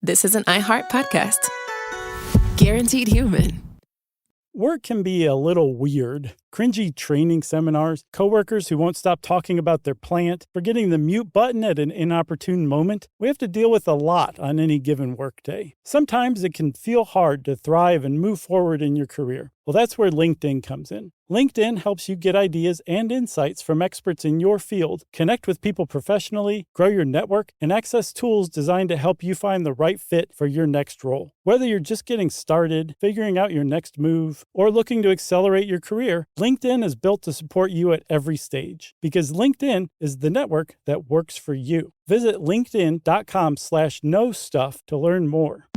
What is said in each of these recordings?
this is an iHeart podcast. Guaranteed human. Work can be a little weird. Cringy training seminars, coworkers who won't stop talking about their plant, forgetting the mute button at an inopportune moment. We have to deal with a lot on any given workday. Sometimes it can feel hard to thrive and move forward in your career. Well, that's where LinkedIn comes in. LinkedIn helps you get ideas and insights from experts in your field, connect with people professionally, grow your network, and access tools designed to help you find the right fit for your next role. Whether you're just getting started, figuring out your next move, or looking to accelerate your career, LinkedIn is built to support you at every stage because LinkedIn is the network that works for you. Visit linkedin.com/knowstuff to learn more.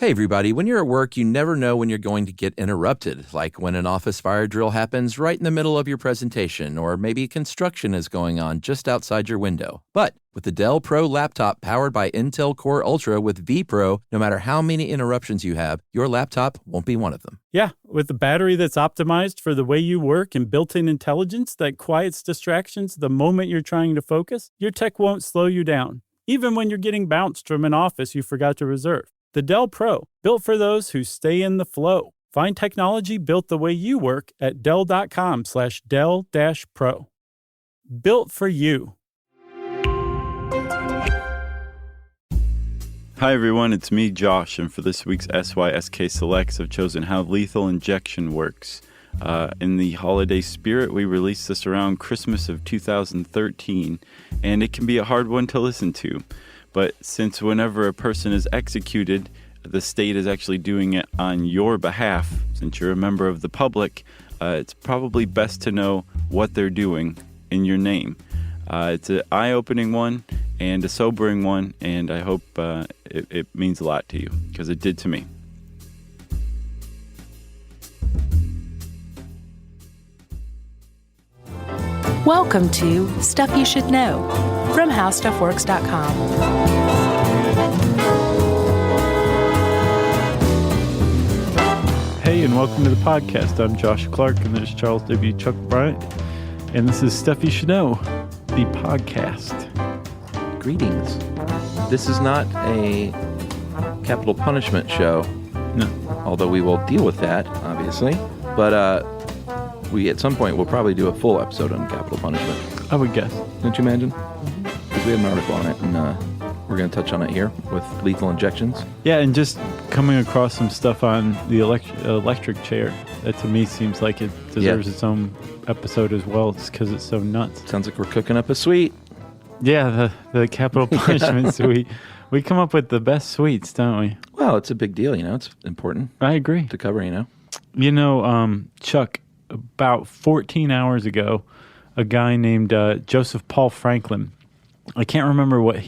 Hey everybody, when you're at work, you never know when you're going to get interrupted, like when an office fire drill happens right in the middle of your presentation, or maybe construction is going on just outside your window. But with the Dell Pro laptop powered by Intel Core Ultra with vPro, no matter how many interruptions you have, your laptop won't be one of them. Yeah, with the battery that's optimized for the way you work and built-in intelligence that quiets distractions the moment you're trying to focus, your tech won't slow you down, even when you're getting bounced from an office you forgot to reserve. The Dell Pro, built for those who stay in the flow. Find technology built the way you work at Dell.com/Dell-Pro. Built for you. Hi everyone, it's me, Josh, and for this week's SYSK Selects, I've chosen How Lethal Injection Works. In the holiday spirit, we released this around Christmas of 2013, and it can be a hard one to listen to. But since whenever a person is executed, the state is actually doing it on your behalf, since you're a member of the public, it's probably best to know what they're doing in your name. It's an eye-opening one and a sobering one, and I hope it means a lot to you, because it did to me. Welcome to Stuff You Should Know from HowStuffWorks.com. Hey, and welcome to the podcast. I'm Josh Clark, and there's Charles W. Chuck Bryant, and this is Stuff You Should Know, the podcast. Greetings. This is not a capital punishment show. No. Although we will deal with that, obviously. But we, at some point, will probably do a full episode on capital punishment. I would guess. Don't you imagine? Because we have an article on it, and we're going to touch on it here with lethal injections. Yeah, and just coming across some stuff on the electric chair, that to me seems like it deserves its own episode as well, just because it's so nuts. Sounds like we're cooking up a sweet. Yeah, the capital punishment suite. We come up with the best sweets, don't we? Well, it's a big deal, you know. It's important. I agree. To cover, you know. You know, Chuck, about 14 hours ago, a guy named Joseph Paul Franklin, I can't remember what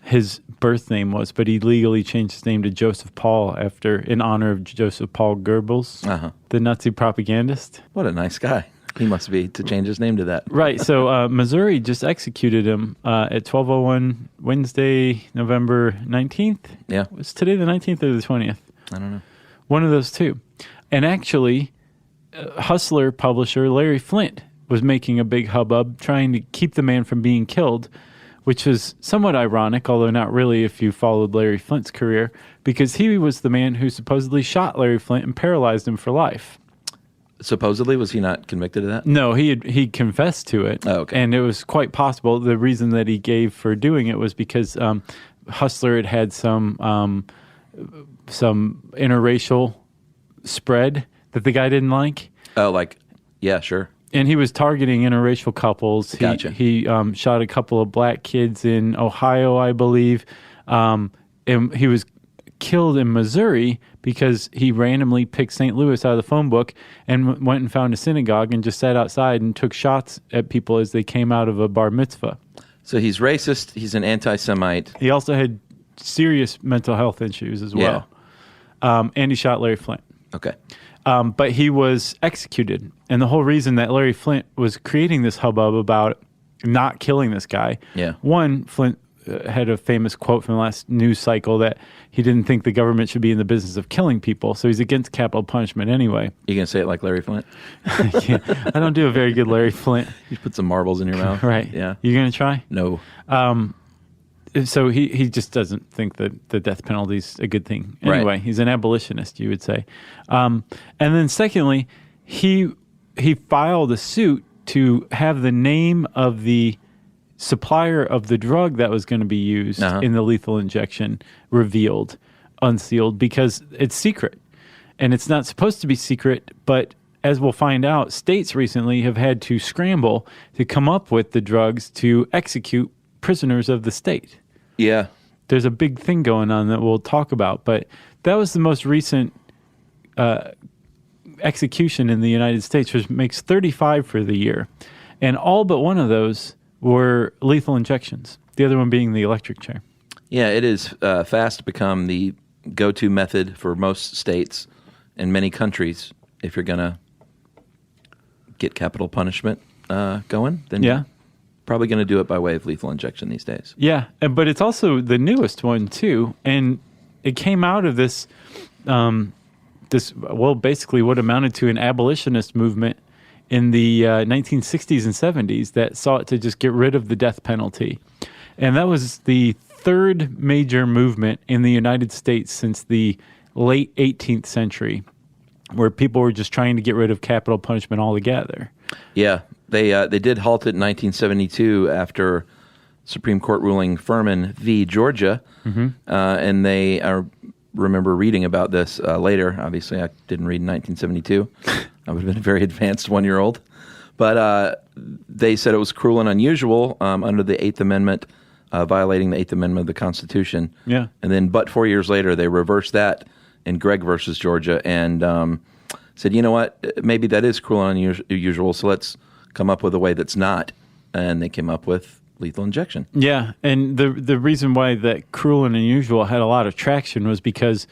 his birth name was, but he legally changed his name to Joseph Paul in honor of Joseph Paul Goebbels, the Nazi propagandist. What a nice guy. He must be to change his name to that. Right. So Missouri just executed him at 12:01 Wednesday, November 19th. Yeah. Was today the 19th or the 20th? I don't know. One of those two. And actually, Hustler publisher Larry Flynt was making a big hubbub trying to keep the man from being killed, which is somewhat ironic, although not really if you followed Larry Flynt's career, because he was the man who supposedly shot Larry Flynt and paralyzed him for life. Supposedly? Was he not convicted of that? No, he confessed to it. Oh, okay. And it was quite possible. The reason that he gave for doing it was because Hustler had some interracial spread that the guy didn't like. Oh, yeah, sure. And he was targeting interracial couples. Gotcha. He shot a couple of black kids in Ohio, I believe. And he was killed in Missouri because he randomly picked St. Louis out of the phone book and went and found a synagogue and just sat outside and took shots at people as they came out of a bar mitzvah. So he's racist. He's an anti-Semite. He also had serious mental health issues as well. Yeah. And he shot Larry Flynt. Okay. But he was executed. And the whole reason that Larry Flynt was creating this hubbub about not killing this guy, one, Flynt had a famous quote from the last news cycle that he didn't think the government should be in the business of killing people, so he's against capital punishment anyway. You going to say it like Larry Flynt? Yeah, I don't do a very good Larry Flynt. You put some marbles in your mouth. Right. Yeah. You going to try? No. So he just doesn't think that the death penalty is a good thing. Anyway, Right. He's an abolitionist, you would say. And then secondly, he filed a suit to have the name of the supplier of the drug that was going to be used in the lethal injection revealed, unsealed, because it's secret. And it's not supposed to be secret, but as we'll find out, states recently have had to scramble to come up with the drugs to execute prisoners of the state. Yeah. There's a big thing going on that we'll talk about, but that was the most recent execution in the United States, which makes 35 for the year. And all but one of those were lethal injections, the other one being the electric chair. Yeah, it is fast become the go-to method for most states and many countries. If you're going to get capital punishment going, then you're probably going to do it by way of lethal injection these days. Yeah, but it's also the newest one, too. And it came out of this, basically what amounted to an abolitionist movement in the 1960s and 70s that sought to just get rid of the death penalty. And that was the third major movement in the United States since the late 18th century, where people were just trying to get rid of capital punishment altogether. Yeah, they did halt it in 1972 after Supreme Court ruling Furman v. Georgia, and I remember reading about this later. Obviously, I didn't read in 1972. I would have been a very advanced 1-year-old. But they said it was cruel and unusual under the Eighth Amendment, violating the Eighth Amendment of the Constitution. Yeah. And then, but 4 years later, they reversed that in Gregg versus Georgia and said, you know what, maybe that is cruel and unusual, so let's come up with a way that's not. And they came up with lethal injection. Yeah, and the reason why that cruel and unusual had a lot of traction was because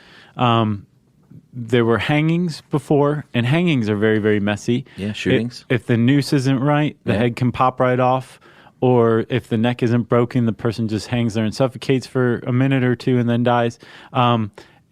there were hangings before, and hangings are very, very messy. Yeah, shootings. If the noose isn't right, the head can pop right off. Or if the neck isn't broken, the person just hangs there and suffocates for a minute or two and then dies.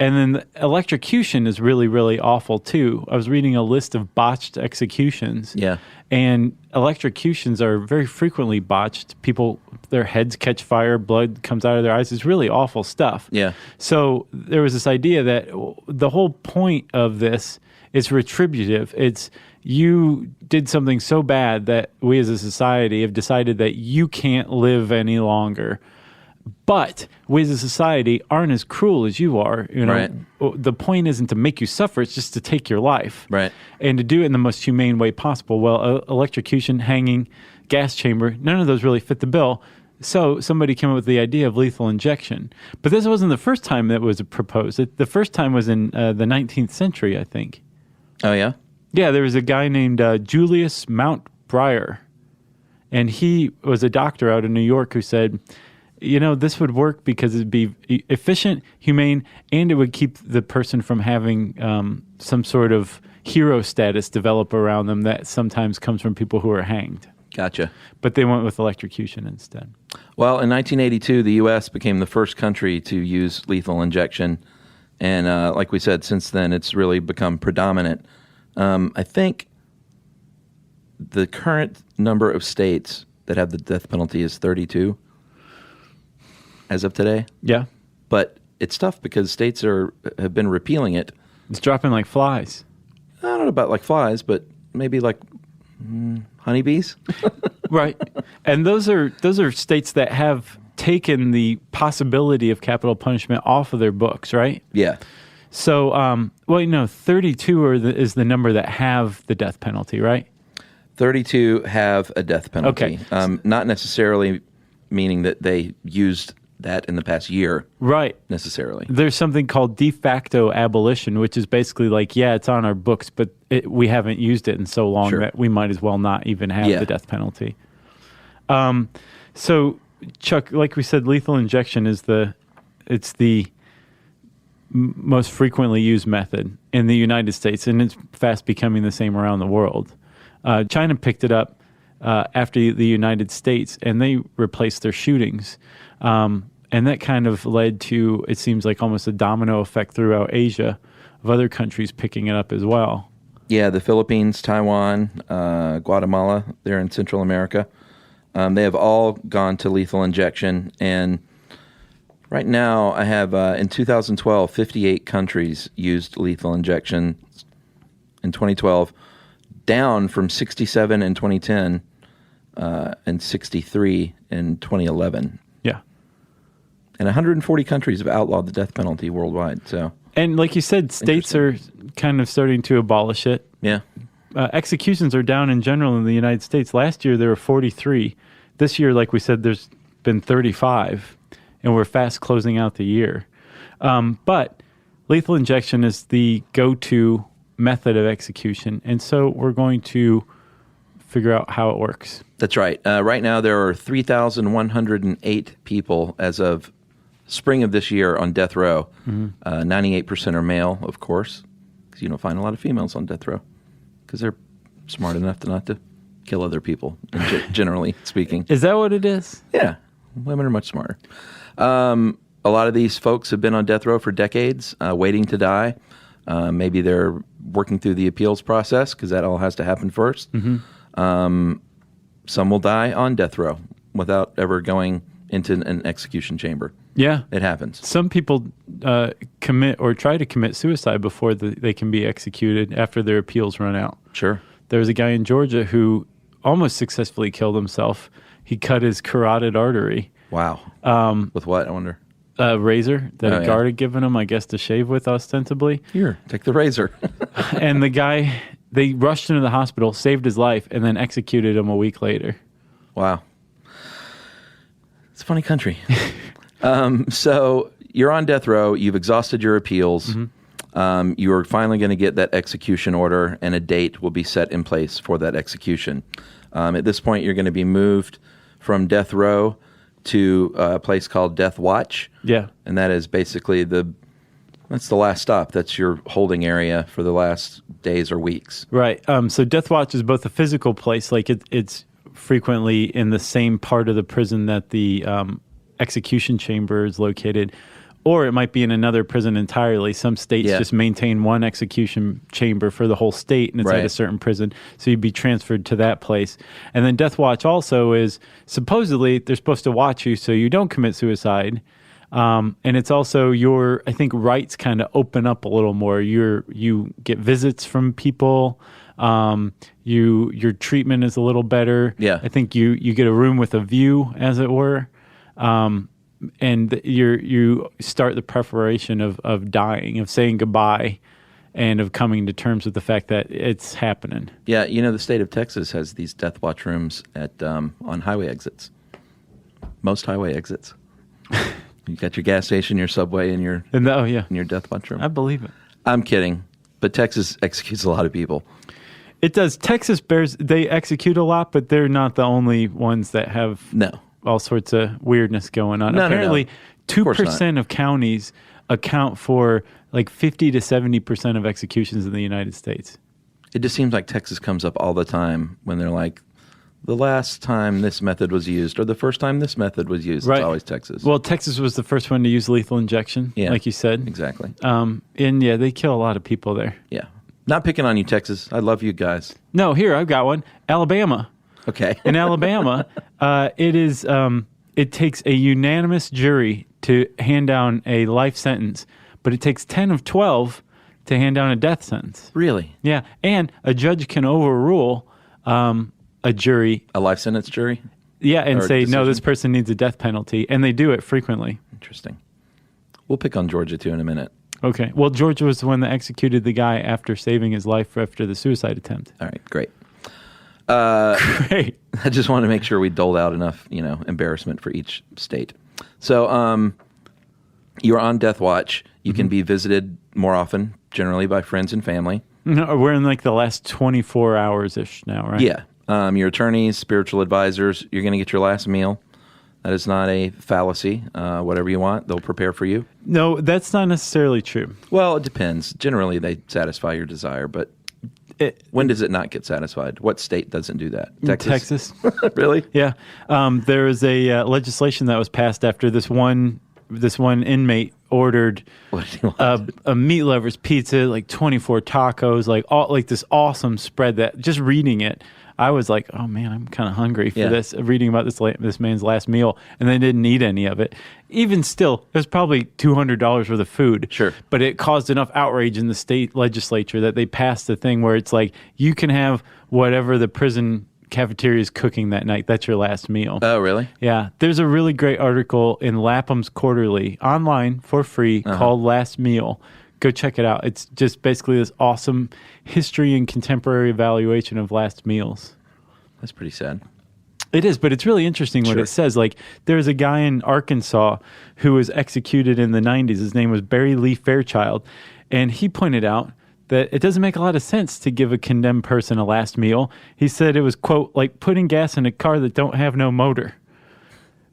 And then the electrocution is really, really awful, too. I was reading a list of botched executions. Yeah. And electrocutions are very frequently botched. People, their heads catch fire, blood comes out of their eyes. It's really awful stuff. Yeah. So there was this idea that the whole point of this is retributive. It's you did something so bad that we as a society have decided that you can't live any longer. But we as a society aren't as cruel as you are. You know, Right. The point isn't to make you suffer; it's just to take your life, Right. And to do it in the most humane way possible. Well, electrocution, hanging, gas chamber, none of those really fit the bill. So somebody came up with the idea of lethal injection. But this wasn't the first time that was proposed. The first time was in the 19th century, I think. Oh, yeah? Yeah, there was a guy named Julius Mountbrier, and he was a doctor out in New York who said, you know, this would work because it'd be efficient, humane, and it would keep the person from having some sort of hero status develop around them that sometimes comes from people who are hanged. Gotcha. But they went with electrocution instead. Well, in 1982, the U.S. became the first country to use lethal injection. And like we said, since then, it's really become predominant. I think the current number of states that have the death penalty is 32 as of today. Yeah. But it's tough because states have been repealing it. It's dropping like flies. I don't know about like flies, but maybe like honeybees. Right. And those are states that have taken the possibility of capital punishment off of their books, right? Yeah. So, 32 is the number that have the death penalty, right? 32 have a death penalty. Okay. Not necessarily meaning that they used that in the past year. Right. Necessarily. There's something called de facto abolition, which is basically like, yeah, it's on our books, but we haven't used it in so long that we might as well not even have the death penalty. So, Chuck, like we said, lethal injection is the most frequently used method in the United States, and it's fast becoming the same around the world. China picked it up after the United States, and they replaced their shootings. And that kind of led to, it seems like, almost a domino effect throughout Asia of other countries picking it up as well. Yeah, the Philippines, Taiwan, Guatemala, they're in Central America. They have all gone to lethal injection, and Right now, I have, in 2012, 58 countries used lethal injection in 2012, down from 67 in 2010 and 63 in 2011. Yeah. And 140 countries have outlawed the death penalty worldwide. So, and like you said, states are kind of starting to abolish it. Yeah. Executions are down in general in the United States. Last year, there were 43. This year, like we said, there's been 35, and we're fast closing out the year. But lethal injection is the go-to method of execution, and so we're going to figure out how it works. That's right. Right now, there are 3,108 people as of spring of this year on death row. 98% are male, of course, because you don't find a lot of females on death row because they're smart enough to not to kill other people, generally speaking. Is that what it is? Yeah. Women are much smarter. A lot of these folks have been on death row for decades, waiting to die. Maybe they're working through the appeals process because that all has to happen first. Some will die on death row without ever going into an execution chamber. Yeah. It happens. Some people commit or try to commit suicide before they can be executed after their appeals run out. Sure. There was a guy in Georgia who almost successfully killed himself. He cut his carotid artery. Wow. With what, I wonder? A razor that a guard yeah. had given him, I guess, to shave with, ostensibly. Here, take the razor. And the guy, they rushed him to the hospital, saved his life, and then executed him a week later. Wow. It's a funny country. So you're on death row. You've exhausted your appeals. You are finally going to get that execution order, and a date will be set in place for that execution. At this point, you're going to be moved from death row to a place called Death Watch. Yeah. And that is basically that's the last stop. That's your holding area for the last days or weeks. Right. So Death Watch is both a physical place, like it's frequently in the same part of the prison that the execution chamber is located, or it might be in another prison entirely. Some states just maintain one execution chamber for the whole state, and it's at a certain prison, so you'd be transferred to that place. And then Death Watch also is, supposedly, they're supposed to watch you so you don't commit suicide. And it's also your, I think, rights kind of open up a little more. You get visits from people. Your treatment is a little better. Yeah. I think you get a room with a view, as it were. And you start the preparation of dying, of saying goodbye, and of coming to terms with the fact that it's happening. Yeah, the state of Texas has these death watch rooms at on highway exits. Most highway exits. You got your gas station, your subway, and your death watch room. I believe it. I'm kidding, but Texas executes a lot of people. It does. Texas bears, they execute a lot, but they're not the only ones that have all sorts of weirdness going on. Apparently, 2% of counties account for like 50 to 70% of executions in the United States. It just seems like Texas comes up all the time when they're like, the last time this method was used, or the first time this method was used. Right. It's always Texas. Well, Texas was the first one to use lethal injection, like you said. Exactly. And they kill a lot of people there. Yeah. Not picking on you, Texas. I love you guys. No, here, I've got one. Alabama. Okay. In Alabama, it takes a unanimous jury to hand down a life sentence, but it takes 10 of 12 to hand down a death sentence. Really? Yeah, and a judge can overrule a jury. A life sentence jury? Yeah, and say, no, this person needs a death penalty, and they do it frequently. Interesting. We'll pick on Georgia, too, in a minute. Okay. Well, Georgia was the one that executed the guy after saving his life after the suicide attempt. All right, great. Great. I just want to make sure we doled out enough, embarrassment for each state. So you're on death watch. You can be visited more often, generally by friends and family. No, we're in like the last 24 hours-ish now, right? Yeah. Your attorneys, spiritual advisors, you're going to get your last meal. That is not a fallacy. Whatever you want, they'll prepare for you. No, that's not necessarily true. Well, it depends. Generally, they satisfy your desire, but when does it not get satisfied? What state doesn't do that? Texas. Really? Yeah. There was a legislation that was passed after this one inmate ordered a meat lover's pizza, like 24 tacos, like this awesome spread that, just reading it, I was like, oh man, I'm kind of hungry for Yeah. this, reading about this man's last meal, and they didn't eat any of it. Even still, it was probably $200 worth of food. Sure. But it caused enough outrage in the state legislature that they passed the thing where it's like, you can have whatever the prison cafeteria is cooking that night. That's your last meal. Oh, really? Yeah. There's a really great article in Lapham's Quarterly online for free called Last Meal. Go check it out. It's just basically this awesome history and contemporary evaluation of last meals. That's pretty sad. It is, but it's really interesting what Sure. it says. Like, there's a guy in Arkansas who was executed in the 90s. His name was Barry Lee Fairchild. And he pointed out that it doesn't make a lot of sense to give a condemned person a last meal. He said it was, quote, like putting gas in a car that don't have no motor.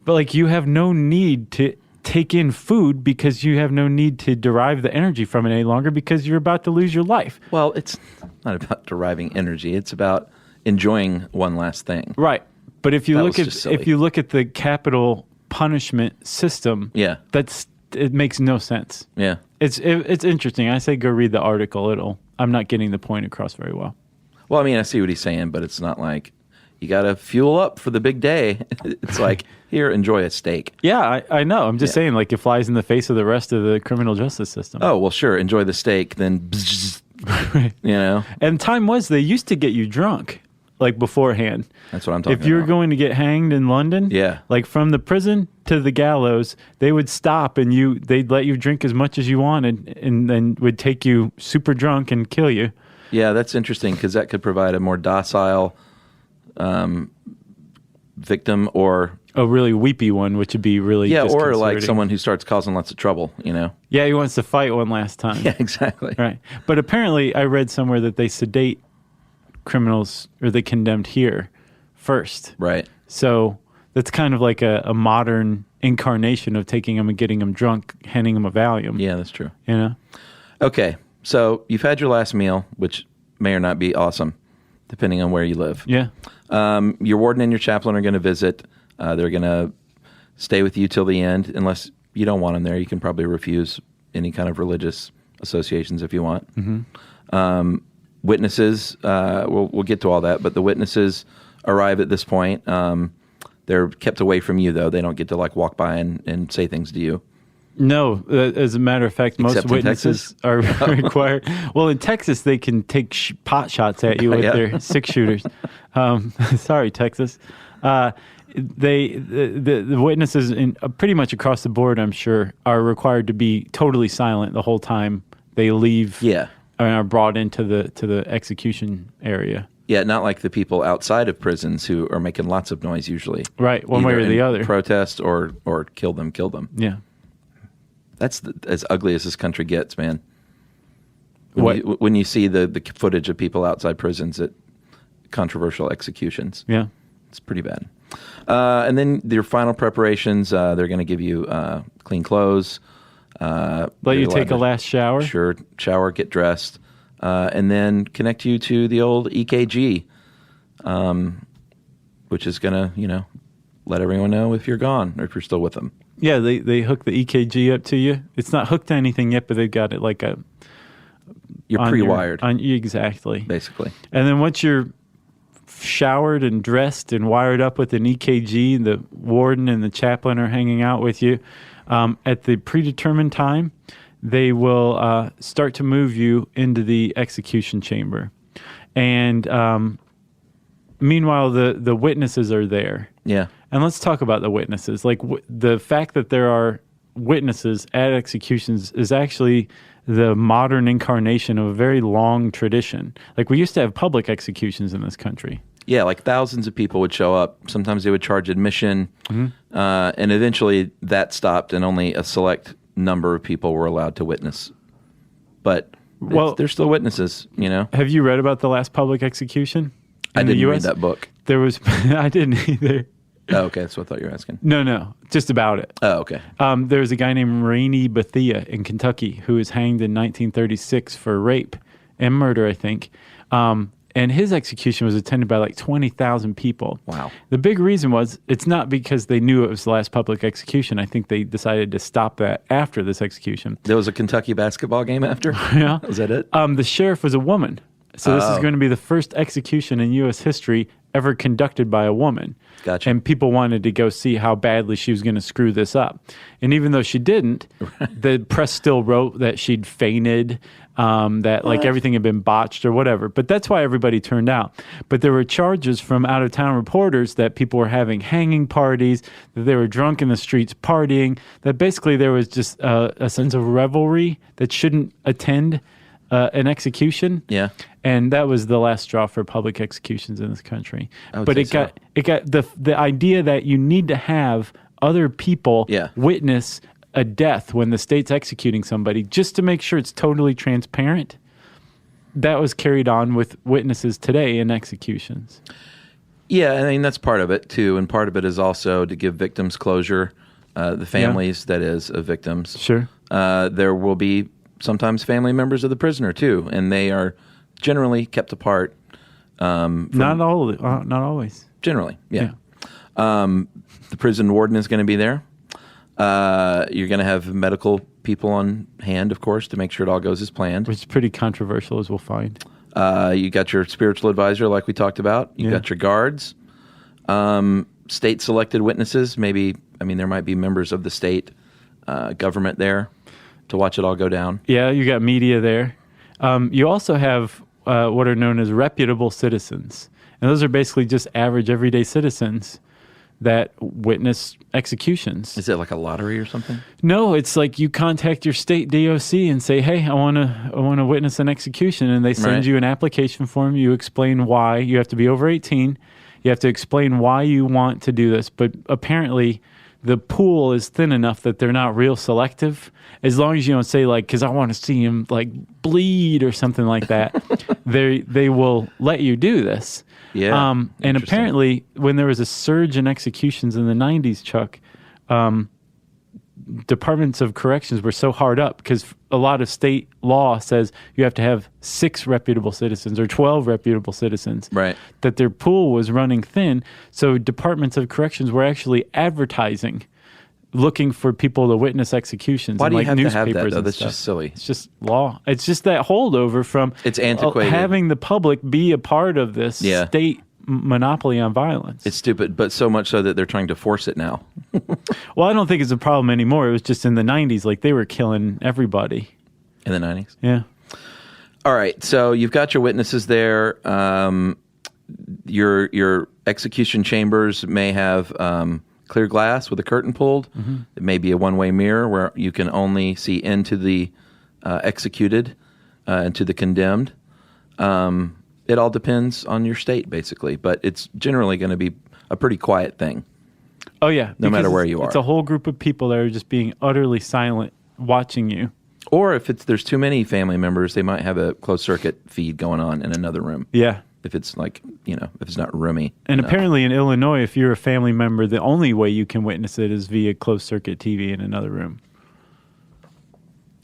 But, like, you have no need to take in food because you have no need to derive the energy from it any longer because you're about to lose your life. Well, it's not about deriving energy. It's about enjoying one last thing. Right. But if you That look was at just silly. if you look at the capital punishment system, Yeah. it makes no sense. Yeah. It's interesting. I say go read the article. I'm not getting the point across very well. Well, I mean, I see what he's saying, but it's not like you got to fuel up for the big day. It's like, here, enjoy a steak. Yeah, I know. I'm just saying, like, it flies in the face of the rest of the criminal justice system. Oh, well, sure, enjoy the steak, then, you know? And time was they used to get you drunk, like, beforehand. That's what I'm talking If you were about. going to get hanged in London, Yeah. like from the prison to the gallows, they would stop and they'd let you drink as much as you wanted and then would take you super drunk and kill you. Yeah, that's interesting because that could provide a more docile victim or... A really weepy one, which would be really Yeah, or like disconcerting. someone who starts causing lots of trouble, you know? Yeah, he wants to fight one last time. Yeah, exactly. Right. But apparently I read somewhere that they sedate criminals or they condemned here first. Right. So that's kind of like a modern incarnation of taking them and getting them drunk, handing them a Valium. Yeah, that's true. You know? Okay, so you've had your last meal, which may or not be awesome, depending on where you live. Yeah. Your warden and your chaplain are going to visit. They're going to stay with you till the end, unless you don't want them there. You can probably refuse any kind of religious associations if you want. Mm-hmm. Witnesses, we'll get to all that, but the witnesses arrive at this point. They're kept away from you, though. They don't get to like walk by and say things to you. No, as a matter of fact, most Except in witnesses are required. Well, in Texas, they can take pot shots at you with Yeah. their 6-shooters. Sorry, Texas. The witnesses pretty much across the board, I'm sure, are required to be totally silent the whole time they leave. Yeah. And are brought into the execution area. Yeah, not like the people outside of prisons who are making lots of noise usually. Right, one way Either or the in other. Protest or kill them. Yeah. That's as ugly as this country gets, man. What? When you see the footage of people outside prisons at controversial executions. Yeah. It's pretty bad. And then your final preparations, they're going to give you clean clothes. Let you're you allowed take a to- last shower. Sure, shower, get dressed, and then connect you to the old EKG, which is going to, let everyone know if you're gone or if you're still with them. Yeah, they hook the EKG up to you. It's not hooked to anything yet, but they've got it like a... You're on pre-wired, exactly. basically. And then once you're showered and dressed and wired up with an EKG, the warden and the chaplain are hanging out with you. At the predetermined time, they will start to move you into the execution chamber. And meanwhile, the witnesses are there. Yeah. And let's talk about the witnesses. Like the fact that there are witnesses at executions is actually the modern incarnation of a very long tradition. Like we used to have public executions in this country. Yeah, like thousands of people would show up. Sometimes they would charge admission, and eventually that stopped, and only a select number of people were allowed to witness. But they're still witnesses, Have you read about the last public execution I in the didn't read US? that book. There was, I didn't either. Oh, okay, that's what I thought you were asking. No, just about it. Oh, okay. There was a guy named Rainey Bethia in Kentucky who was hanged in 1936 for rape and murder, I think. And his execution was attended by like 20,000 people. Wow. The big reason was it's not because they knew it was the last public execution. I think they decided to stop that after this execution. There was a Kentucky basketball game after? Yeah. Was that it? The sheriff was a woman. So this is Oh. going to be the first execution in U.S. history ever conducted by a woman. Gotcha. And people wanted to go see how badly she was going to screw this up. And even though she didn't, the press still wrote that she'd fainted, that like everything had been botched or whatever. But that's why everybody turned out. But there were charges from out-of-town reporters that people were having hanging parties, that they were drunk in the streets partying, that basically there was just a sense of revelry that shouldn't attend an execution. Yeah. And that was the last straw for public executions in this country. But it got the idea that you need to have other people witness a death when the state's executing somebody just to make sure it's totally transparent. That was carried on with witnesses today in executions. Yeah, I mean, that's part of it, too. And part of it is also to give victims closure, the families, that is, of victims. Sure. There will be sometimes family members of the prisoner, too, and they are generally kept apart. Not always. Generally, yeah. The prison warden is going to be there. You're going to have medical people on hand, of course, to make sure it all goes as planned. Which is pretty controversial, as we'll find. You got your spiritual advisor, like we talked about. You got your guards. State-selected witnesses. Maybe, I mean, there might be members of the state government there to watch it all go down. Yeah, you got media there. You also have what are known as reputable citizens. And those are basically just average, everyday citizens that witness executions. Is it like a lottery or something? No, it's like you contact your state DOC and say, "Hey, I want to witness an execution," and they send you an application form. You explain why. You have to be over 18. You have to explain why you want to do this. But apparently, the pool is thin enough that they're not real selective. As long as you don't say like, "Because I want to see him like bleed" or something like that, they will let you do this. Yeah. And apparently, when there was a surge in executions in the 90s, Chuck, departments of corrections were so hard up because a lot of state law says you have to have 6 reputable citizens or 12 reputable citizens. Right. That their pool was running thin. So departments of corrections were actually advertising, looking for people to witness executions. Why do you like have to newspapers have that, though? and That's stuff. just silly. It's just law. It's just that holdover from It's antiquated. having the public be a part of this state monopoly on violence. It's stupid, but so much so that they're trying to force it now. Well, I don't think it's a problem anymore. It was just in the 90s, like they were killing everybody. In the 90s? Yeah. All right, so you've got your witnesses there. Your execution chambers may have clear glass with a curtain pulled. Mm-hmm. It may be a one-way mirror where you can only see into the executed and to the condemned. It all depends on your state, basically, but it's generally going to be a pretty quiet thing. Oh, yeah. No matter where you are. It's a whole group of people that are just being utterly silent, watching you. Or if there's too many family members, they might have a closed-circuit feed going on in another room. Yeah. If it's like, if it's not roomy. And apparently in Illinois, if you're a family member, the only way you can witness it is via closed-circuit TV in another room.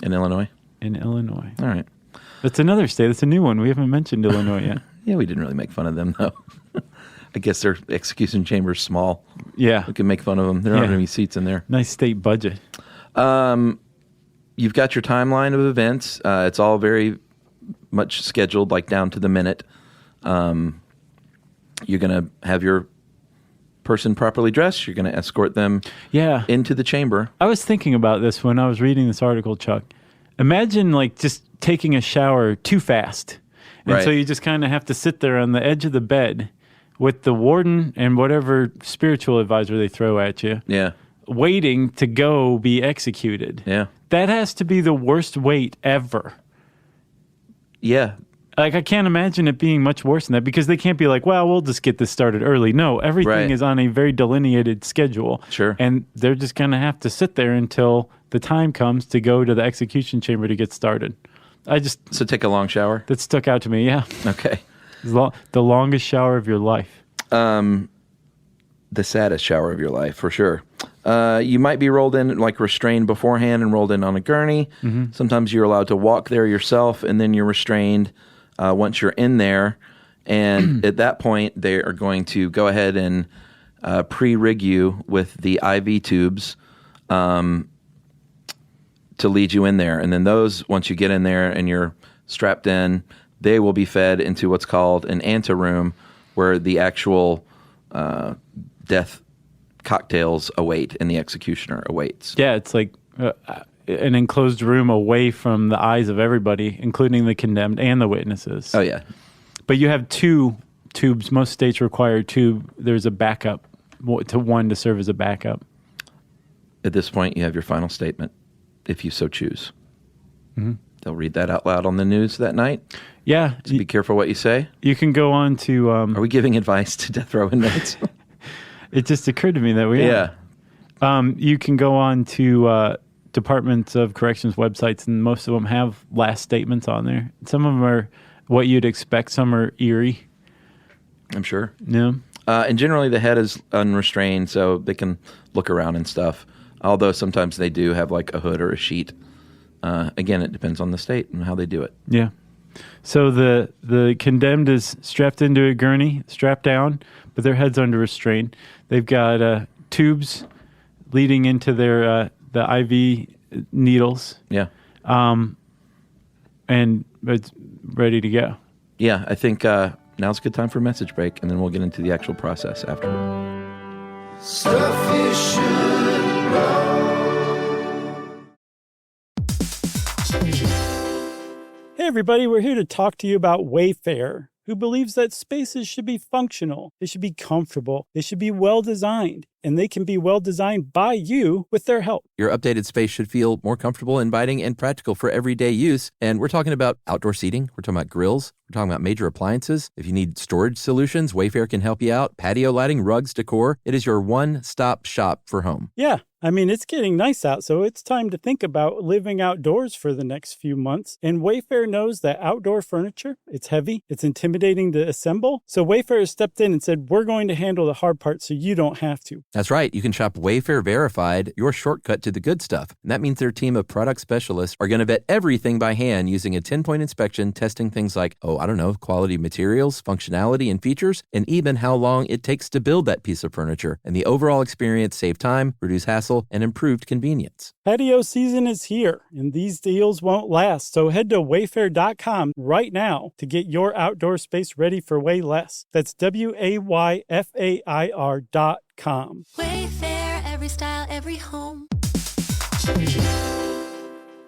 In Illinois? In Illinois. All right. That's another state. That's a new one. We haven't mentioned Illinois yet. Yeah, we didn't really make fun of them, though. I guess their execution chamber's small. Yeah. We can make fun of them. There aren't any seats in there. Nice state budget. You've got your timeline of events. It's all very much scheduled, like down to the minute. You're going to have your person properly dressed. You're going to escort them into the chamber. I was thinking about this when I was reading this article, Chuck. Imagine like just taking a shower too fast. And so you just kind of have to sit there on the edge of the bed with the warden and whatever spiritual advisor they throw at you. Yeah. Waiting to go be executed. Yeah. That has to be the worst wait ever. Yeah. Like, I can't imagine it being much worse than that because they can't be like, well, we'll just get this started early. No, everything is on a very delineated schedule. Sure. And they're just going to have to sit there until the time comes to go to the execution chamber to get started. So take a long shower? That stuck out to me, yeah. Okay. The longest shower of your life. The saddest shower of your life, for sure. You might be rolled in, like restrained beforehand and rolled in on a gurney. Mm-hmm. Sometimes you're allowed to walk there yourself, and then you're restrained once you're in there. And at that point, they are going to go ahead and pre-rig you with the IV tubes to lead you in there. And then those, once you get in there and you're strapped in, they will be fed into what's called an anteroom where the actual death cocktails await and the executioner awaits. Yeah, it's like an enclosed room away from the eyes of everybody, including the condemned and the witnesses. Oh, yeah. But you have 2 tubes. Most states require 2. There's a backup to serve as a backup. At this point, you have your final statement, if you so choose. Mm-hmm. They'll read that out loud on the news that night. Yeah. So be careful what you say. You can go on to... Are we giving advice to death row inmates? It just occurred to me that we are. You can go on to Departments of Corrections websites, and most of them have last statements on there. Some of them are what you'd expect. Some are eerie. I'm sure. Yeah. And generally the head is unrestrained, so they can look around and stuff. Although sometimes they do have like a hood or a sheet. Again, it depends on the state and how they do it. Yeah. So the condemned is strapped into a gurney, strapped down, but their head's under restraint. They've got tubes leading into their the IV needles. Yeah. And it's ready to go. Yeah, I think now's a good time for a message break, and then we'll get into the actual process afterward. Stuff you should know. Hey everybody, we're here to talk to you about Wayfair, who believes that spaces should be functional, they should be comfortable, they should be well designed, and they can be well designed by you with their help. Your updated space should feel more comfortable, inviting, and practical for everyday use. And we're talking about outdoor seating. We're talking about grills. We're talking about major appliances. If you need storage solutions, Wayfair can help you out. Patio lighting, rugs, decor. It is your one-stop shop for home. Yeah, I mean, it's getting nice out, so it's time to think about living outdoors for the next few months. And Wayfair knows that outdoor furniture, it's heavy, it's intimidating to assemble. So Wayfair has stepped in and said, we're going to handle the hard part so you don't have to. That's right. You can shop Wayfair Verified, your shortcut to the good stuff. And that means their team of product specialists are going to vet everything by hand using a 10-point inspection, testing things like, quality materials, functionality, and features, and even how long it takes to build that piece of furniture. And the overall experience save time, reduce hassle, and improved convenience. Patio season is here, and these deals won't last. So head to wayfair.com right now to get your outdoor space ready for way less. That's WAYFAIR.com. Wayfair, every style, every home.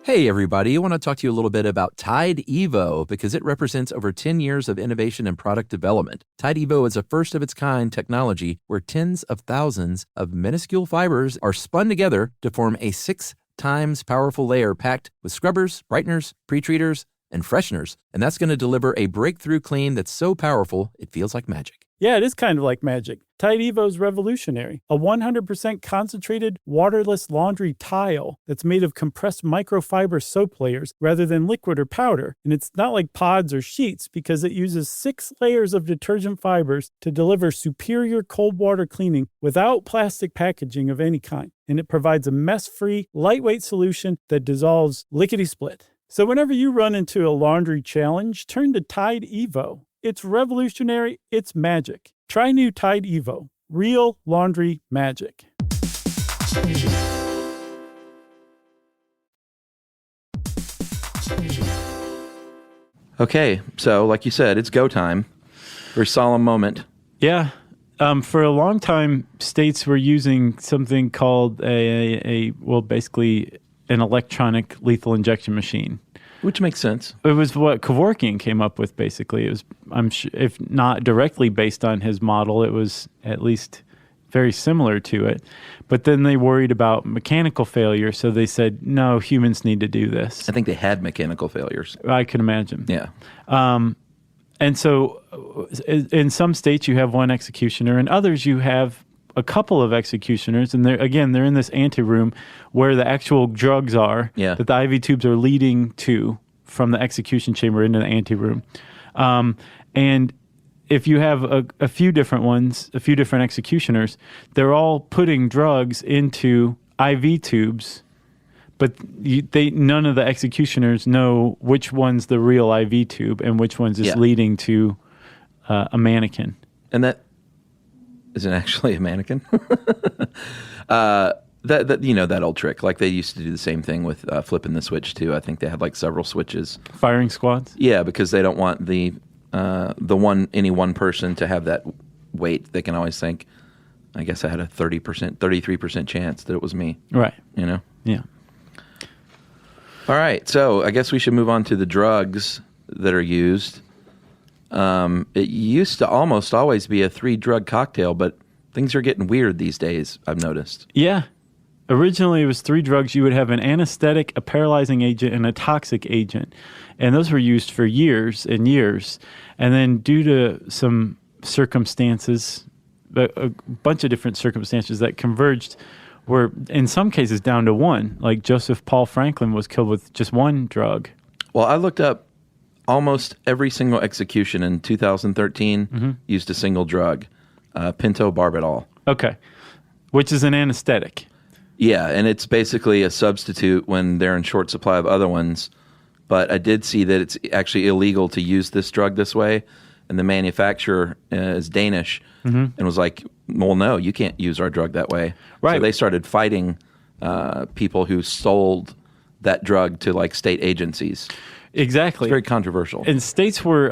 Hey everybody, I want to talk to you a little bit about Tide Evo because it represents over 10 years of innovation and product development. Tide Evo is a first-of-its-kind technology where tens of thousands of minuscule fibers are spun together to form a 6 times powerful layer packed with scrubbers, brighteners, pre-treaters, and fresheners. And that's going to deliver a breakthrough clean that's so powerful it feels like magic. Yeah, it is kind of like magic. Tide Evo is revolutionary. A 100% concentrated, waterless laundry tile that's made of compressed microfiber soap layers rather than liquid or powder. And it's not like pods or sheets because it uses 6 layers of detergent fibers to deliver superior cold water cleaning without plastic packaging of any kind. And it provides a mess-free, lightweight solution that dissolves lickety-split. So whenever you run into a laundry challenge, turn to Tide Evo. It's revolutionary. It's magic. Try new Tide Evo. Real laundry magic. Okay, so like you said, it's go time. Very solemn moment. Yeah. For a long time, states were using something called basically an electronic lethal injection machine. Which makes sense. It was what Kevorkian came up with, basically. It was, I'm sure, if not directly based on his model, it was at least very similar to it. But then they worried about mechanical failure, so they said, no, humans need to do this. I think they had mechanical failures. I can imagine. Yeah. And so in some states you have one executioner, and others you have a couple of executioners, and they're in this anteroom where the actual drugs are that the IV tubes are leading to from the execution chamber into the anteroom. And if you have a few different ones, a few different executioners, they're all putting drugs into IV tubes, but none of the executioners know which one's the real IV tube and which one's just leading to a mannequin. And that isn't actually a mannequin. That old trick. Like they used to do the same thing with flipping the switch too. I think they had like several switches. Firing squads? Yeah, because they don't want the any one person to have that weight, they can always think, I guess I had a 33% chance that it was me. Right. You know? Yeah. All right. So I guess we should move on to the drugs that are used. It used to almost always be a 3-drug cocktail, but things are getting weird these days, I've noticed. Yeah. Originally, it was 3 drugs. You would have an anesthetic, a paralyzing agent, and a toxic agent. And those were used for years and years. And then due to some circumstances, a bunch of different circumstances that converged, were in some cases down to 1. Like Joseph Paul Franklin was killed with just 1 drug. Well, I looked up almost every single execution in 2013 used a single drug, pentobarbital. Okay. Which is an anesthetic. Yeah, and it's basically a substitute when they're in short supply of other ones. But I did see that it's actually illegal to use this drug this way, and the manufacturer is Danish and was like, well, no, you can't use our drug that way. Right. So they started fighting people who sold that drug to like state agencies. Exactly. It's very controversial. And states were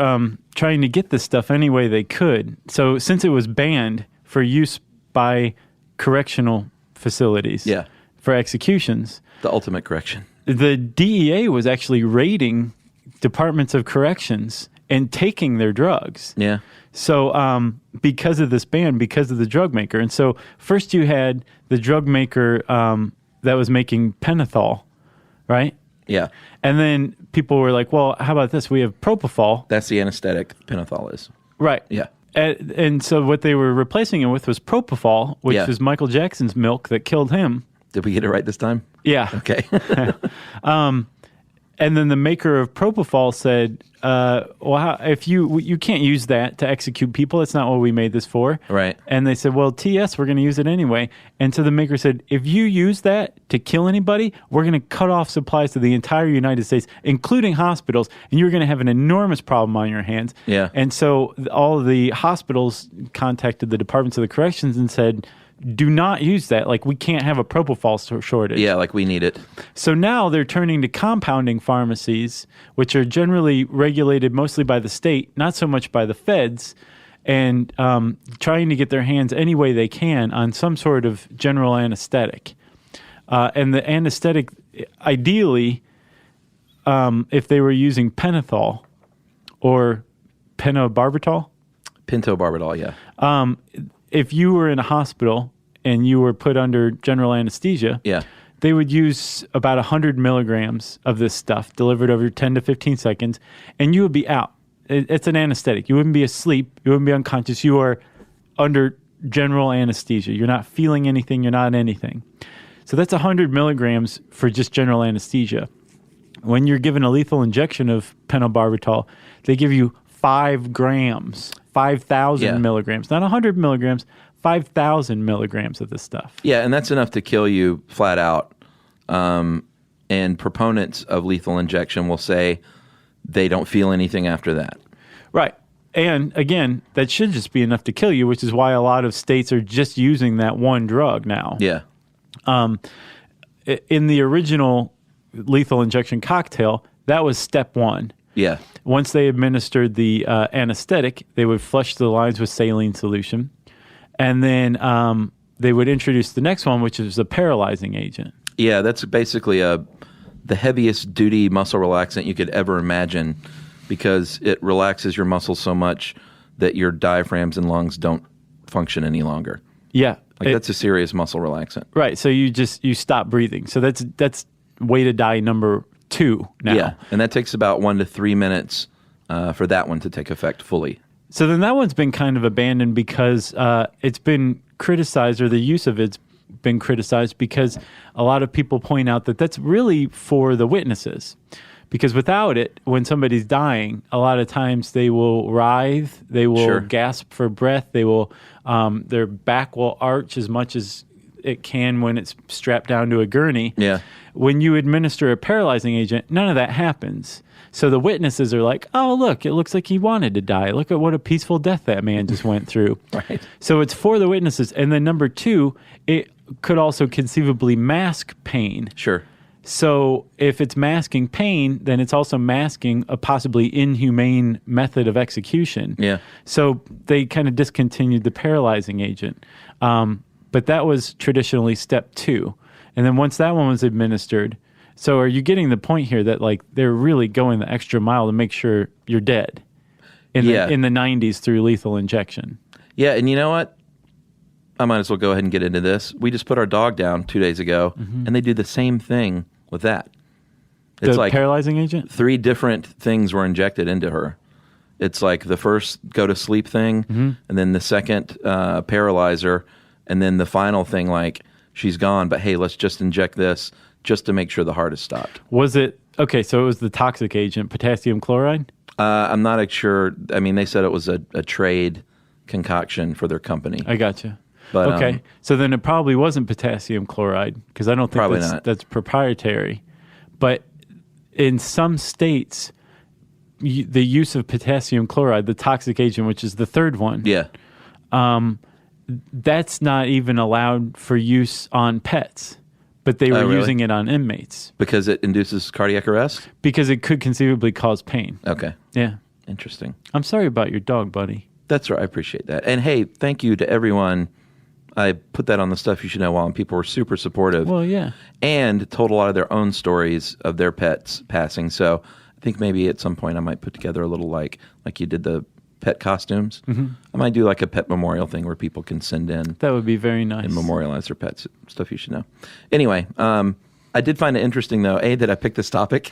trying to get this stuff any way they could. So since it was banned for use by correctional facilities for executions, the ultimate correction, the DEA was actually raiding departments of corrections and taking their drugs. Yeah. So because of this ban, because of the drug maker. And so first you had the drug maker that was making pentothal, right? Yeah. And then people were like, well, how about this? We have propofol. That's the anesthetic pentothal is. Right. Yeah. And so what they were replacing it with was propofol, which was Michael Jackson's milk that killed him. Did we get it right this time? Yeah. Okay. And then the maker of propofol said, well, if you can't use that to execute people. That's not what we made this for. Right. And they said, well, TS, we're going to use it anyway. And so the maker said, if you use that to kill anybody, we're going to cut off supplies to the entire United States, including hospitals, and you're going to have an enormous problem on your hands. Yeah. And so all of the hospitals contacted the departments of the corrections and said, do not use that. Like, we can't have a propofol shortage. Yeah, like we need it. So now they're turning to compounding pharmacies, which are generally regulated mostly by the state, not so much by the feds, and trying to get their hands any way they can on some sort of general anesthetic. And the anesthetic, ideally, if they were using pentothal or pentobarbital. Pentobarbital, yeah. If you were in a hospital and you were put under general anesthesia, they would use about 100 milligrams of this stuff delivered over 10 to 15 seconds, and you would be out. It's an anesthetic. You wouldn't be asleep. You wouldn't be unconscious. You are under general anesthesia. You're not feeling anything. You're not anything. So that's 100 milligrams for just general anesthesia. When you're given a lethal injection of pentobarbital, they give you 5 grams. 5,000 milligrams, not 100 milligrams, 5,000 milligrams of this stuff. Yeah, and that's enough to kill you flat out. And proponents of lethal injection will say they don't feel anything after that. Right. And again, that should just be enough to kill you, which is why a lot of states are just using that one drug now. Yeah. In the original lethal injection cocktail, that was step 1. Yeah. Once they administered the anesthetic, they would flush the lines with saline solution. And then they would introduce the next one, which is a paralyzing agent. Yeah, that's basically the heaviest duty muscle relaxant you could ever imagine, because it relaxes your muscles so much that your diaphragms and lungs don't function any longer. Yeah. That's a serious muscle relaxant. Right. So you stop breathing. So that's way to die number 2 now. Yeah, and that takes about 1 to 3 minutes for that one to take effect fully. So then that one's been kind of abandoned because it's been criticized, or the use of it's been criticized because a lot of people point out that that's really for the witnesses. Because without it, when somebody's dying, a lot of times they will writhe, they will gasp for breath, they will their back will arch as much as it can when it's strapped down to a gurney. Yeah. When you administer a paralyzing agent, none of that happens. So the witnesses are like, oh, look, it looks like he wanted to die. Look at what a peaceful death that man just went through. Right. So it's for the witnesses. And then number 2, it could also conceivably mask pain. Sure. So if it's masking pain, then it's also masking a possibly inhumane method of execution. Yeah. So they kind of discontinued the paralyzing agent. But that was traditionally step 2. And then once that one was administered, so are you getting the point here that like they're really going the extra mile to make sure you're dead in the 90s through lethal injection? Yeah, and you know what? I might as well go ahead and get into this. We just put our dog down 2 days ago, and they do the same thing with that. It's The like paralyzing agent? 3 different things were injected into her. It's like the first go to sleep thing, and then the second paralyzer, and then the final thing like she's gone, but hey, let's just inject this just to make sure the heart is stopped. Was it, okay, so it was the toxic agent, potassium chloride? I'm not sure. I mean, they said it was a trade concoction for their company. I gotcha. But, okay, so then it probably wasn't potassium chloride because I don't think that's proprietary. But in some states, the use of potassium chloride, the toxic agent, which is the third one, that's not even allowed for use on pets. But they were using it on inmates. Because it induces cardiac arrest? Because it could conceivably cause pain. Okay. Yeah. Interesting. I'm sorry about your dog, buddy. That's right. I appreciate that. And hey, thank you to everyone. I put that on the Stuff You Should Know while, and people were super supportive. Well, yeah. And told a lot of their own stories of their pets passing. So I think maybe at some point I might put together a little like you did the pet costumes. I might do like a pet memorial thing where people can send in. That would be very nice. And memorialize their pets. Stuff You Should Know. Anyway, I did find it interesting, though, that I picked this topic.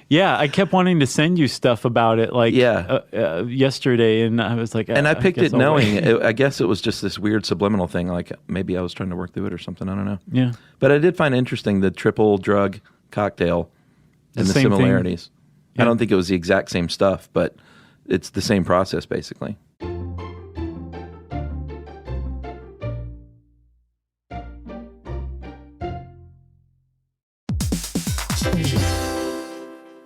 Yeah, I kept wanting to send you stuff about it, like yesterday, and I was like, and I picked it knowing, I guess it was just this weird subliminal thing, like maybe I was trying to work through it or something, I don't know. Yeah. But I did find it interesting, the triple drug cocktail and the similarities. Yeah. I don't think it was the exact same stuff, but it's the same process, basically.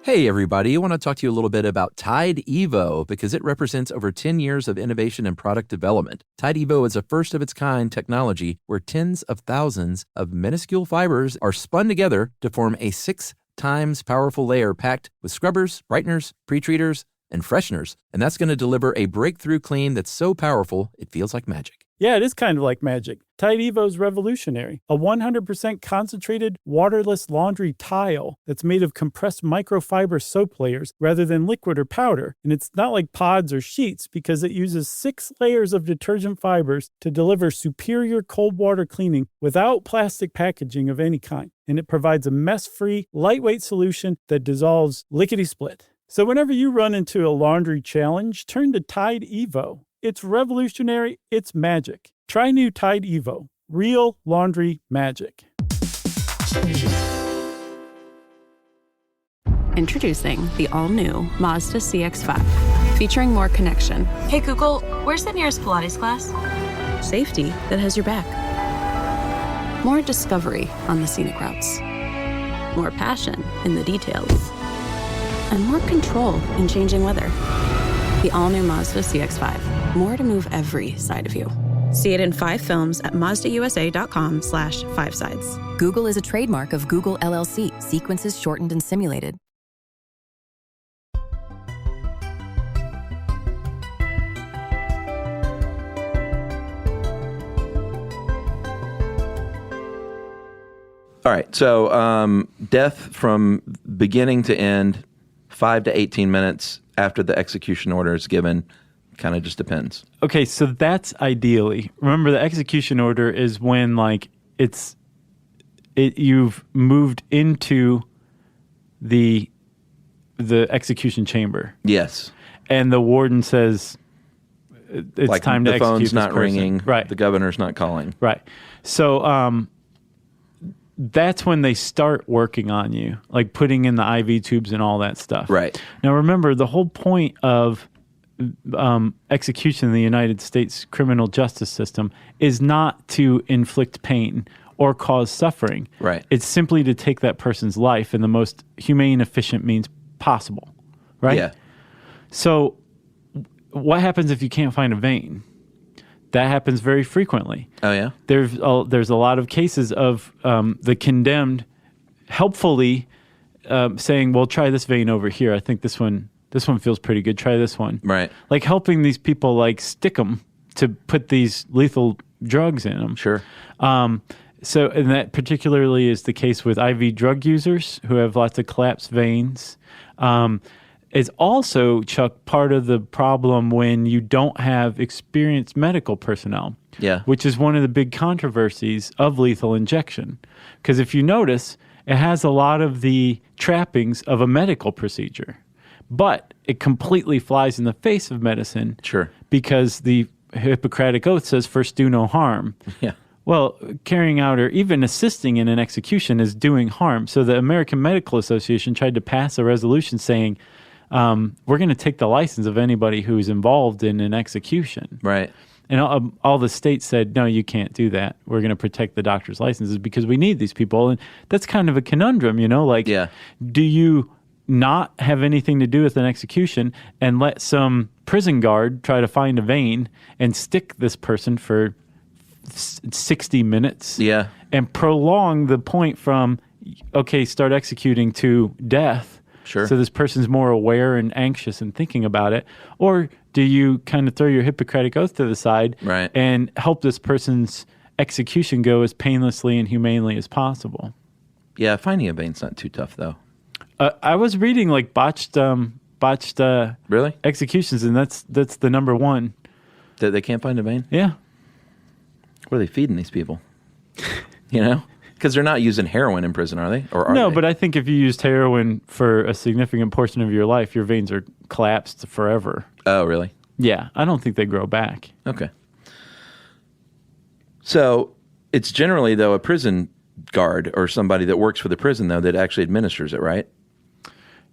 Hey, everybody. I want to talk to you a little bit about Tide Evo because it represents over 10 years of innovation and product development. Tide Evo is a first-of-its-kind technology where tens of thousands of minuscule fibers are spun together to form a 6 times powerful layer packed with scrubbers, brighteners, pre-treaters, and fresheners. And that's going to deliver a breakthrough clean that's so powerful, it feels like magic. Yeah, it is kind of like magic. Tide Evo is revolutionary. A 100% concentrated, waterless laundry tile that's made of compressed microfiber soap layers rather than liquid or powder. And it's not like pods or sheets because it uses 6 layers of detergent fibers to deliver superior cold water cleaning without plastic packaging of any kind. And it provides a mess-free, lightweight solution that dissolves lickety-split. So whenever you run into a laundry challenge, turn to Tide Evo. It's revolutionary. It's magic. Try new Tide Evo. Real laundry magic. Introducing the all-new Mazda CX-5, featuring more connection, Hey Google, where's the nearest Pilates class? safety that has your back, more discovery on the scenic routes, more passion in the details, and more control in changing weather. The all-new Mazda CX-5. More to move every side of you. See it in 5 films at MazdaUSA.com/5sides. Google is a trademark of Google LLC. Sequences shortened and simulated. All right, so death from beginning to end, 5 to 18 minutes after the execution order is given. Kind of just depends. Okay, so that's ideally. Remember, the execution order is when like you've moved into the execution chamber. Yes. And the warden says it's like time to execute the phone's this not person. ringing. Right. The governor's not calling. Right. So that's when they start working on you, like putting in the IV tubes and all that stuff. Right. Now, remember, the whole point of execution in the United States criminal justice system is not to inflict pain or cause suffering. Right. It's simply to take that person's life in the most humane, efficient means possible. Right? Yeah. So what happens if you can't find a vein? That happens very frequently. Oh, yeah? There's a lot of cases of the condemned helpfully saying, well, try this vein over here. I think this one feels pretty good. Try this one. Right. Like helping these people like stick them to put these lethal drugs in them. Sure. So, and that particularly is the case with IV drug users who have lots of collapsed veins. It's also, Chuck, part of the problem when you don't have experienced medical personnel. Yeah. Which is one of the big controversies of lethal injection. Because if you notice, it has a lot of the trappings of a medical procedure, but it completely flies in the face of medicine. Sure. Because the Hippocratic Oath says first do no harm. Yeah. Well, carrying out or even assisting in an execution is doing harm. So the American Medical Association tried to pass a resolution saying, we're going to take the license of anybody who's involved in an execution. Right. And all the states said, no, you can't do that. We're going to protect the doctor's licenses because we need these people. And that's kind of a conundrum, like, do you not have anything to do with an execution and let some prison guard try to find a vein and stick this person for 60 minutes and prolong the point from, okay, start executing to death? Sure. So this person's more aware and anxious and thinking about it. Or do you kind of throw your Hippocratic Oath to the side and help this person's execution go as painlessly and humanely as possible? Yeah, finding a vein's not too tough, though. I was reading like botched really executions, and that's the number one. That they can't find a vein? Yeah. What are they feeding these people? Because they're not using heroin in prison, are they? Or are no, they? But I think if you used heroin for a significant portion of your life, your veins are collapsed forever. Oh, really? Yeah, I don't think they grow back. Okay. So it's generally, though, a prison guard or somebody that works for the prison, though, that actually administers it, right?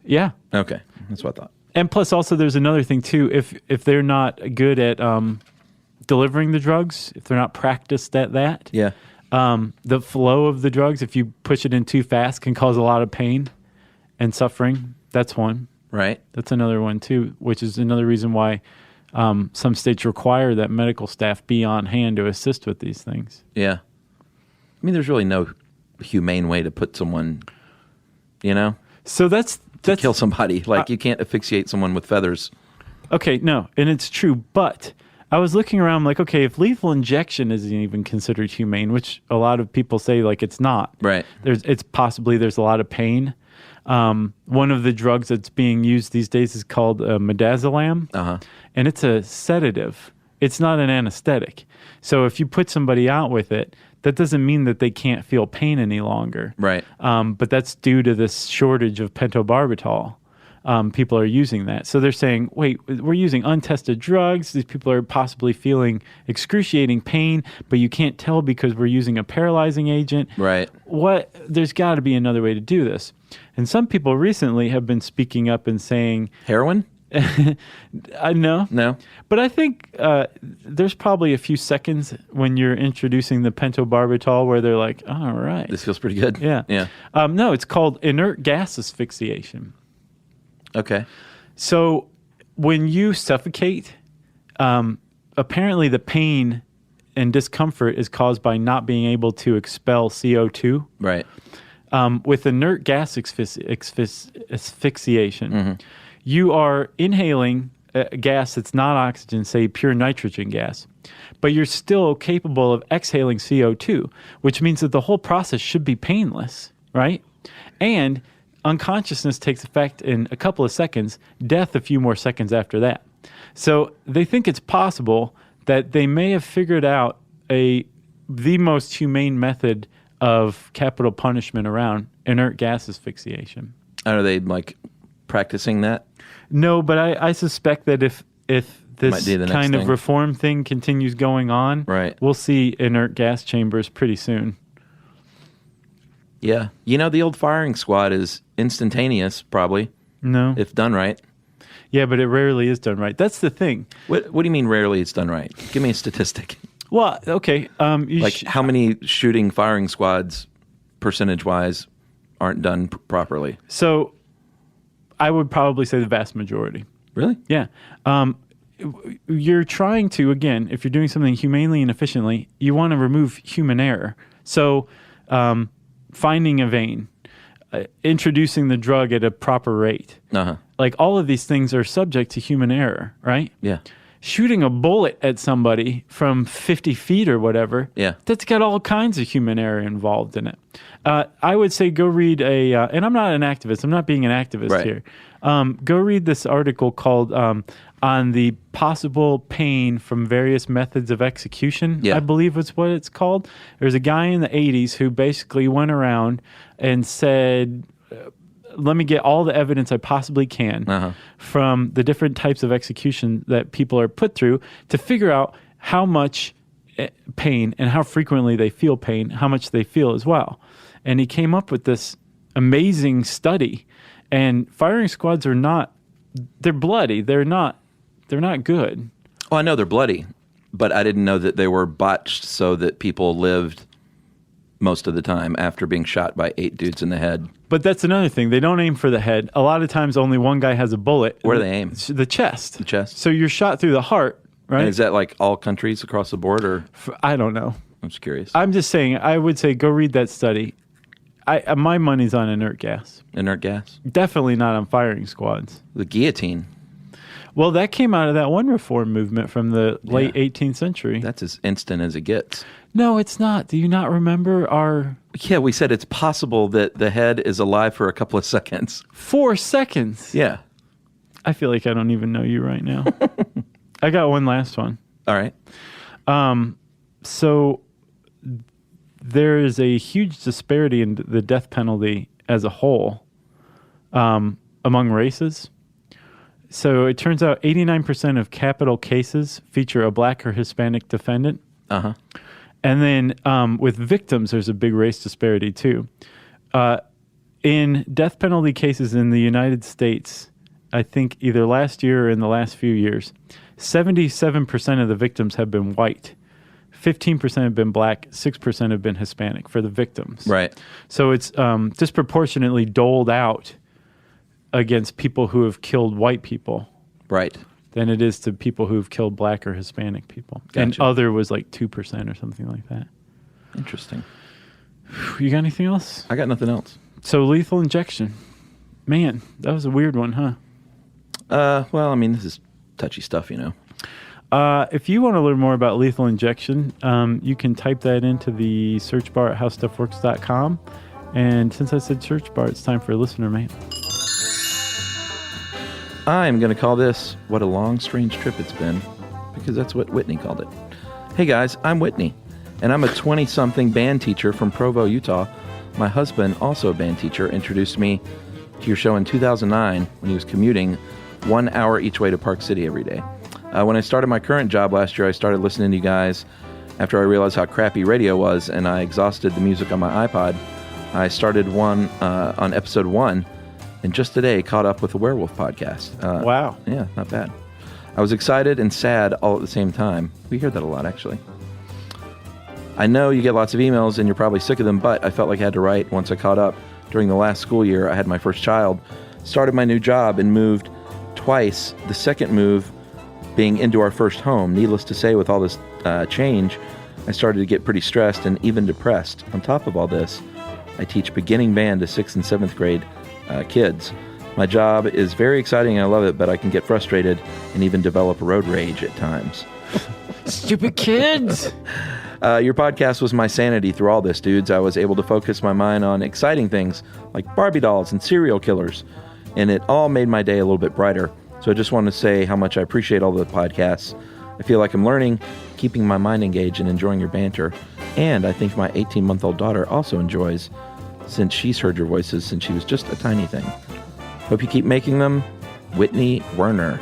Yeah. Okay. That's what I thought. And plus, also, there's another thing, too. If they're not good at delivering the drugs, if they're not practiced at that, the flow of the drugs, if you push it in too fast, can cause a lot of pain and suffering. That's one. Right. That's another one, too, which is another reason why some states require that medical staff be on hand to assist with these things. Yeah. I mean, there's really no humane way to put someone, So that's to kill somebody. Like, you can't asphyxiate someone with feathers. Okay, no, and it's true, but I was looking around like, okay, if lethal injection isn't even considered humane, which a lot of people say like it's not. Right. There's a lot of pain. One of the drugs that's being used these days is called midazolam, and it's a sedative. It's not an anesthetic. So if you put somebody out with it, that doesn't mean that they can't feel pain any longer. Right. But that's due to this shortage of pentobarbital. People are using that. So they're saying, wait, we're using untested drugs. These people are possibly feeling excruciating pain, but you can't tell because we're using a paralyzing agent. Right. There's got to be another way to do this. And some people recently have been speaking up and saying... Heroin? No. But I think there's probably a few seconds when you're introducing the pentobarbital where they're like, all right. This feels pretty good. Yeah. No, it's called inert gas asphyxiation. Okay. So when you suffocate, apparently the pain and discomfort is caused by not being able to expel CO2. Right. With inert gas asphyxiation, you are inhaling a gas that's not oxygen, say pure nitrogen gas, but you're still capable of exhaling CO2, which means that the whole process should be painless, right? And unconsciousness takes effect in a couple of seconds, death a few more seconds after that. So they think it's possible that they may have figured out the most humane method of capital punishment around inert gas asphyxiation. Are they like practicing that? No, but I suspect that if this kind of reform thing continues going on, we'll see inert gas chambers pretty soon. Yeah. The old firing squad is instantaneous, probably. No. If done right. Yeah, but it rarely is done right. That's the thing. What do you mean rarely it's done right? Give me a statistic. Well, okay. How many shooting firing squads, percentage-wise, aren't done properly? So I would probably say the vast majority. Really? Yeah. You're trying to, again, if you're doing something humanely and efficiently, you want to remove human error. So finding a vein, introducing the drug at a proper rate. Uh-huh. Like all of these things are subject to human error, right? Yeah. Shooting a bullet at somebody from 50 feet or whatever, that's got all kinds of human error involved in it. I would say go read and I'm not an activist. I'm not being an activist here. Go read this article called On the Possible Pain from Various Methods of Execution, I believe is what it's called. There's a guy in the 80s who basically went around and said, let me get all the evidence I possibly can from the different types of execution that people are put through to figure out how much pain and how frequently they feel pain, how much they feel as well. And he came up with this amazing study. And firing squads are they're bloody. They're not good. Oh, I know they're bloody, but I didn't know that they were botched so that people lived most of the time after being shot by 8 dudes in the head. But that's another thing. They don't aim for the head. A lot of times only one guy has a bullet. Where do they aim? The chest. The chest. So you're shot through the heart, right? And is that like all countries across the board? Or I don't know. I'm just curious. I'm just saying, I would say go read that study. My money's on inert gas. Inert gas? Definitely not on firing squads. The guillotine. Well, that came out of that one reform movement from the late 18th century. That's as instant as it gets. No, it's not. Do you not remember our... Yeah, we said it's possible that the head is alive for a couple of seconds. 4 seconds? Yeah. I feel like I don't even know you right now. I got one last one. All right. So there is a huge disparity in the death penalty as a whole among races. So it turns out 89% of capital cases feature a black or Hispanic defendant. Uh-huh. And then with victims, there's a big race disparity too. In death penalty cases in the United States, I think either last year or in the last few years, 77% of the victims have been white. 15% have been black, 6% have been Hispanic for the victims. Right. So it's disproportionately doled out against people who have killed white people. Right. Than it is to people who've killed black or Hispanic people. Gotcha. And other was like 2% or something like that. Interesting. You got anything else? I got nothing else. So lethal injection. Man, that was a weird one, huh? Well, I mean, this is touchy stuff, you know. If you want to learn more about lethal injection, you can type that into the search bar at howstuffworks.com. And since I said search bar, it's time for a listener mail. I'm going to call this What a Long, Strange Trip It's Been, because that's what Whitney called it. Hey guys, I'm Whitney, and I'm a 20-something band teacher from Provo, Utah. My husband, also a band teacher, introduced me to your show in 2009 when he was commuting 1 hour each way to Park City every day. When I started my current job last year, I started listening to you guys after I realized how crappy radio was, and I exhausted the music on my iPod. I started one on episode 1, and just today caught up with the Werewolf podcast. Wow. Yeah, not bad. I was excited and sad all at the same time. We hear that a lot, actually. I know you get lots of emails and you're probably sick of them, but I felt like I had to write once I caught up. During the last school year, I had my first child, started my new job, and moved twice, the second move being into our first home. Needless to say, with all this change, I started to get pretty stressed and even depressed. On top of all this, I teach beginning band to 6th and 7th grade kids. My job is very exciting and I love it, but I can get frustrated and even develop road rage at times. Stupid kids! Your podcast was my sanity through all this, dudes. I was able to focus my mind on exciting things like Barbie dolls and serial killers, and it all made my day a little bit brighter. So I just want to say how much I appreciate all the podcasts. I feel like I'm learning, keeping my mind engaged, and enjoying your banter. And I think my 18-month-old daughter also enjoys, since she's heard your voices since she was just a tiny thing. Hope you keep making them. Whitney Werner.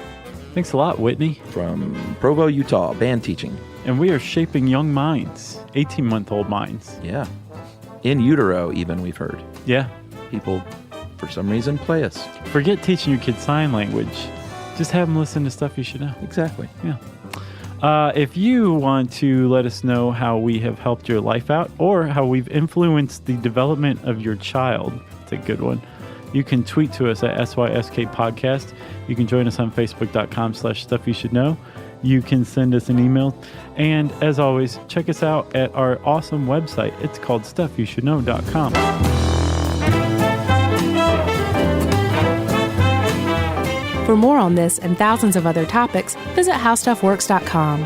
Thanks a lot, Whitney. From Provo, Utah, band teaching. And we are shaping young minds, 18-month-old minds. Yeah. In utero, even, we've heard. Yeah. People, for some reason, play us. Forget teaching your kids sign language. Just have them listen to stuff you should know. Exactly. Yeah. If you want to let us know how we have helped your life out or how we've influenced the development of your child, it's a good one. You can tweet to us at SYSK Podcast. You can join us on Facebook.com/StuffYouShouldKnow. You can send us an email. And as always, check us out at our awesome website. It's called StuffYouShouldKnow.com. For more on this and thousands of other topics, visit howstuffworks.com.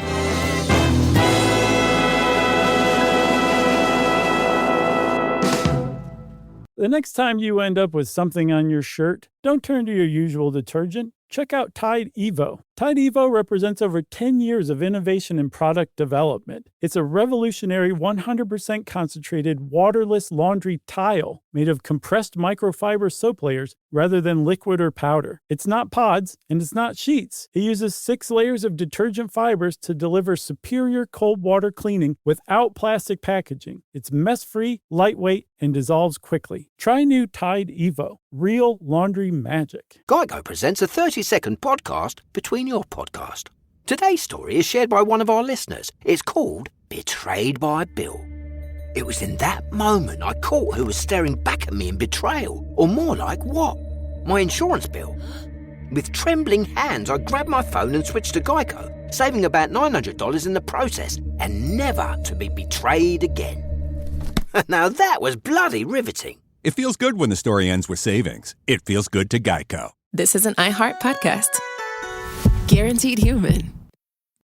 The next time you end up with something on your shirt, don't turn to your usual detergent. Check out Tide Evo. Tide Evo represents over 10 years of innovation in product development. It's a revolutionary 100% concentrated waterless laundry tile made of compressed microfiber soap layers rather than liquid or powder. It's not pods and it's not sheets. It uses 6 layers of detergent fibers to deliver superior cold water cleaning without plastic packaging. It's mess-free, lightweight, and dissolves quickly. Try new Tide Evo. Real laundry magic. Geico presents a 30-second podcast between your podcast. Today's story is shared by one of our listeners. It's called Betrayed by Bill. It was in that moment I caught who was staring back at me in betrayal. Or more like what? My insurance bill. With trembling hands, I grabbed my phone and switched to Geico, saving about $900 in the process, and never to be betrayed again. Now that was bloody riveting. It feels good when the story ends with savings. It feels good to Geico. This is an iHeart podcast. Guaranteed Human.